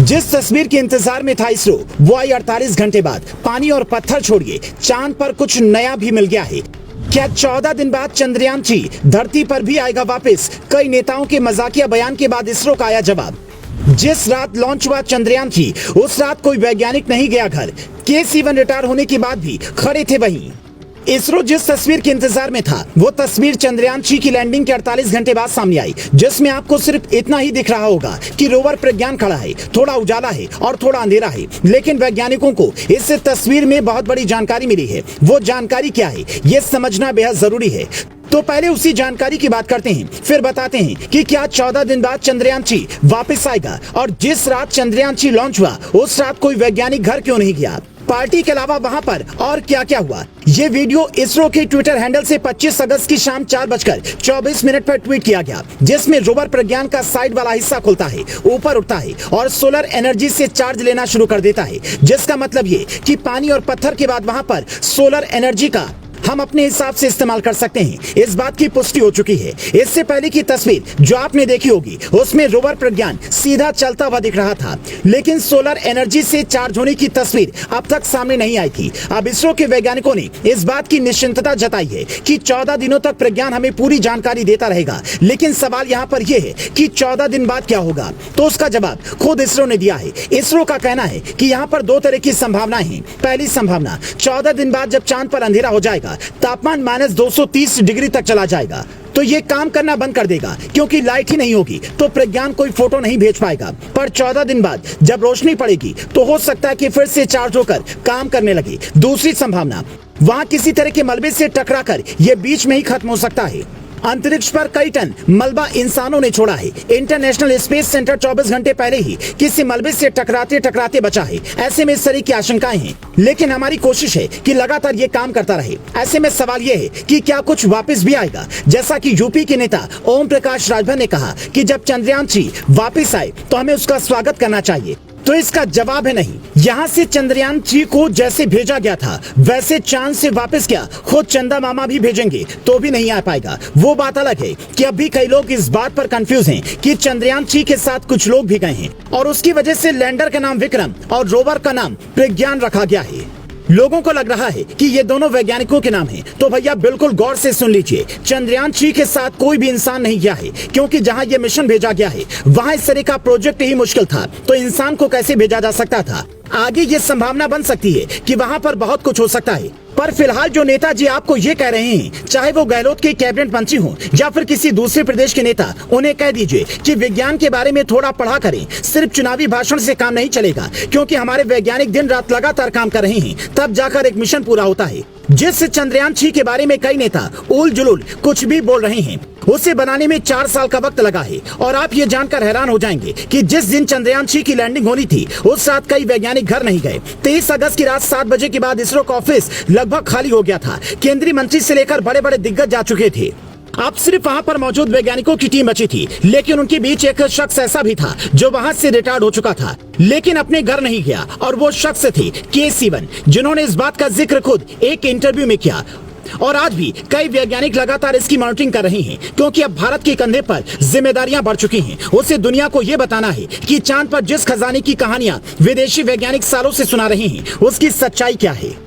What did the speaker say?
जिस तस्वीर के इंतजार में था इसरो, वो आई 48 घंटे बाद। पानी और पत्थर छोड़िए, चांद पर कुछ नया भी मिल गया है। क्या 14 दिन बाद चंद्रयान-3 धरती पर भी आएगा वापस? कई नेताओं के मजाकिया बयान के बाद इसरो का आया जवाब। जिस रात लॉन्च हुआ चंद्रयान-3, उस रात कोई वैज्ञानिक नहीं गया घर। के-सिवन रिटायर होने के बाद भी खड़े थे वहीं। इसरो जिस तस्वीर के इंतजार में था, वो तस्वीर चंद्रयान-3 की लैंडिंग के 48 घंटे बाद सामने आई, जिसमें आपको सिर्फ इतना ही दिख रहा होगा कि रोवर प्रज्ञान खड़ा है, थोड़ा उजाला है और थोड़ा अंधेरा है। लेकिन वैज्ञानिकों को इस तस्वीर में बहुत बड़ी जानकारी मिली है। वो जानकारी क्या है, ये समझना बेहद जरूरी है। तो पहले उसी जानकारी की बात करते हैं, फिर बताते हैं कि क्या 14 दिन बाद चंद्रयान-3 वापस आएगा, और जिस रात चंद्रयान-3 लॉन्च हुआ, उस रात कोई वैज्ञानिक घर क्यों नहीं गया। पार्टी के अलावा वहां पर और क्या क्या हुआ, ये वीडियो इसरो के ट्विटर हैंडल से 25 अगस्त की शाम 4:24 पर ट्वीट किया गया, जिसमें रोवर प्रज्ञान का साइड वाला हिस्सा खुलता है, ऊपर उठता है और सोलर एनर्जी से चार्ज लेना शुरू कर देता है। जिसका मतलब ये कि पानी और पत्थर के बाद वहां पर सोलर एनर्जी का हम अपने हिसाब से इस्तेमाल कर सकते हैं। इस बात की पुष्टि हो चुकी है। इससे पहले की तस्वीर जो आपने देखी होगी, उसमें रोवर प्रज्ञान सीधा चलता हुआ दिख रहा था, लेकिन सोलर एनर्जी से चार्ज होने की तस्वीर अब तक सामने नहीं आई थी। अब इसरो के वैज्ञानिकों ने इस बात की निश्चिंतता जताई है कि 14 दिनों तक प्रज्ञान हमें पूरी जानकारी देता रहेगा। लेकिन सवाल यहाँ पर यह है कि 14 दिन बाद क्या होगा, तो उसका जवाब खुद इसरो ने दिया है। इसरो का कहना है कि यहाँ पर दो तरह की संभावनाएं हैं। पहली संभावना, 14 दिन बाद जब चांद पर अंधेरा हो जाएगा, तापमान -230 डिग्री तक चला जाएगा, तो ये काम करना बंद कर देगा, क्योंकि लाइट ही नहीं होगी तो प्रज्ञान कोई फोटो नहीं भेज पाएगा। पर 14 दिन बाद जब रोशनी पड़ेगी, तो हो सकता है कि फिर से चार्ज होकर काम करने लगे। दूसरी संभावना, वहां किसी तरह के मलबे से टकराकर ये बीच में ही खत्म हो सकता है। अंतरिक्ष पर कई टन मलबा इंसानों ने छोड़ा है। इंटरनेशनल स्पेस सेंटर 24 घंटे पहले ही किसी मलबे से टकराते टकराते बचा है। ऐसे में इस तरह की आशंकाएं हैं, लेकिन हमारी कोशिश है कि लगातार ये काम करता रहे। ऐसे में सवाल ये है कि क्या कुछ वापस भी आएगा, जैसा कि यूपी के नेता ओम प्रकाश राजभर ने कहा कि जब चंद्रयान-3 वापस आए तो हमें उसका स्वागत करना चाहिए। तो इसका जवाब है नहीं। यहाँ से चंद्रयान-3 को जैसे भेजा गया था, वैसे चांद से वापस क्या खुद चंदा मामा भी भेजेंगे तो भी नहीं आ पाएगा। वो बात अलग है कि अभी कई लोग इस बात पर कंफ्यूज हैं कि चंद्रयान-3 के साथ कुछ लोग भी गए हैं, और उसकी वजह से लैंडर का नाम विक्रम और रोवर का नाम प्रज्ञान रखा गया है। लोगों को लग रहा है कि ये दोनों वैज्ञानिकों के नाम हैं, तो भैया बिल्कुल गौर से सुन लीजिए। चंद्रयान-3 के साथ कोई भी इंसान नहीं गया है, क्योंकि जहां ये मिशन भेजा गया है, वहां इस तरह का प्रोजेक्ट ही मुश्किल था, तो इंसान को कैसे भेजा जा सकता था। आगे ये संभावना बन सकती है कि वहां पर बहुत कुछ हो सकता है, पर फिलहाल जो नेताजी आपको ये कह रहे हैं, चाहे वो गहलोत के कैबिनेट मंत्री हों या फिर किसी दूसरे प्रदेश के नेता, उन्हें कह दीजिए कि विज्ञान के बारे में थोड़ा पढ़ा करें। सिर्फ चुनावी भाषण से काम नहीं चलेगा, क्योंकि हमारे वैज्ञानिक दिन रात लगातार काम कर रहे हैं, तब जाकर एक मिशन पूरा होता है। जिस चंद्रयान-3 के बारे में कई नेता उल जुलूल कुछ भी बोल रहे हैं, उसे बनाने में 4 साल का वक्त लगा है। और आप ये जानकर हैरान हो जाएंगे कि जिस दिन चंद्रयान-3 की लैंडिंग होनी थी, उस रात कई वैज्ञानिक घर नहीं गए। 23 अगस्त की रात 7 बजे के बाद इसरो का ऑफिस लगभग खाली हो गया था। केंद्रीय मंत्री से लेकर बड़े बड़े दिग्गज जा चुके थे। अब सिर्फ वहां पर मौजूद वैज्ञानिकों की टीम बची थी, लेकिन उनके बीच एक शख्स ऐसा भी था जो वहां से रिटायर्ड हो चुका था, लेकिन अपने घर नहीं गया। और वो शख्स थे के-सिवन, जिन्होंने इस बात का जिक्र खुद एक इंटरव्यू में किया। और आज भी कई वैज्ञानिक लगातार इसकी मॉनिटरिंग कर रहे हैं, क्योंकि अब भारत के कंधे पर जिम्मेदारियां बढ़ चुकी हैं। उसे दुनिया को यह बताना है कि चांद पर जिस खजाने की कहानियां विदेशी वैज्ञानिक सालों से सुना रहे हैं, उसकी सच्चाई क्या है।